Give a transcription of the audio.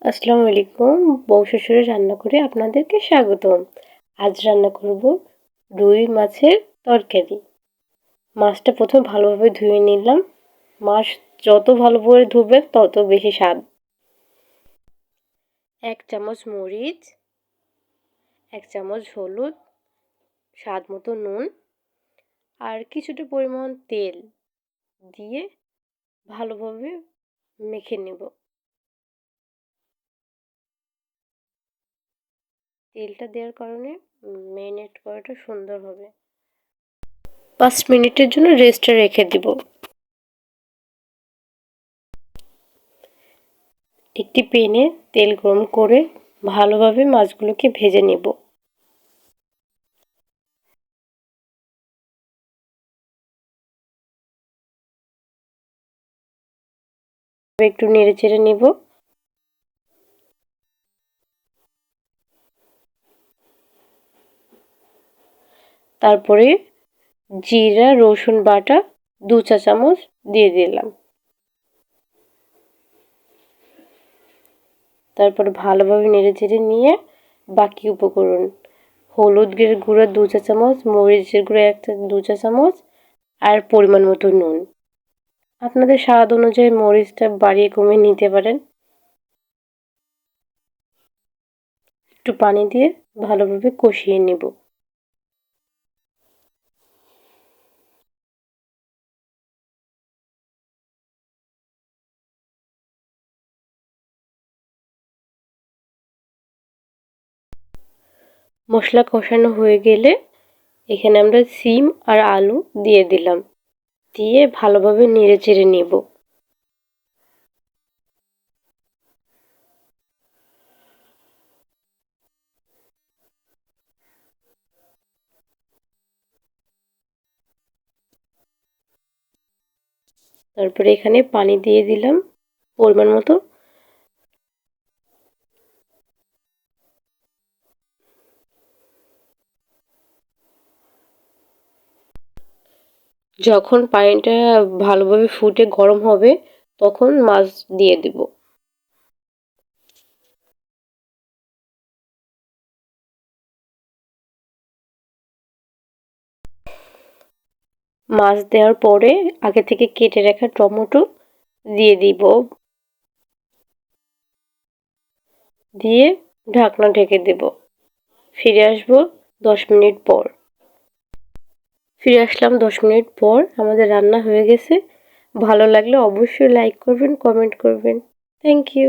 আসসালামু আলাইকুম। বউ শ্বশুরের রান্না করে আপনাদেরকে স্বাগতম। আজ রান্না করব রুই মাছের তরকারি। মাছটা প্রথমে ভালোভাবে ধুয়ে নিলাম। মাছ যত ভালো করে ধুবেন তত বেশি স্বাদ। 1 চামচ মরিচ, 1 চামচ হলুদ, স্বাদ মতো নুন আর কিছুটা পরিমাণ তেল দিয়ে ভালোভাবে মেখে নেব। তেলটা দেওয়ার কারণে ম্যারিনেট করাটা সুন্দর হবে। 5 মিনিটের জন্য রেস্টে রেখে দিব। একটি প্যানে তেল গরম করে ভালোভাবে মাছগুলোকে ভেজে নেব। একটু নেড়েচেড়ে নেব। তারপরে জিরা রসুন বাটা 2 চা চামচ দিয়ে দিলাম। তারপরে ভালোভাবে নেড়েচেড়ে নিয়ে বাকি উপকরণ হলুদের গুঁড়া 2 চা চামচ, মরিচের গুঁড়া 2 চা চামচ আর পরিমাণ মতো নুন। আপনাদের স্বাদ অনুযায়ী মরিচটা বাড়িয়ে কমিয়ে নিতে পারেন। একটু পানি দিয়ে ভালোভাবে কষিয়ে নেব। মশলা কষানো হয়ে গেলে এখানে আমরা সিম আর আলু দিয়ে দিলাম। দিয়ে ভালোভাবে নেড়েচেড়ে নেব। তারপরে এখানে পানি দিয়ে দিলাম পরিমাণ মতো। যখন পানিটা ভালোভাবে ফুটে গরম হবে তখন মাছ দিয়ে দেব। মাছ দেওয়ার পরে আগে থেকে কেটে রাখা টমেটো দিয়ে দিব। দিয়ে ঢাকনা ঢেকে দেব। ফিরে আসবো 10 মিনিট পর। ফিরে আসলাম 10 মিনিট পর। আমাদের রান্না হয়ে গেছে। ভালো লাগলে অবশ্যই লাইক করবেন, কমেন্ট করবেন। Thank you.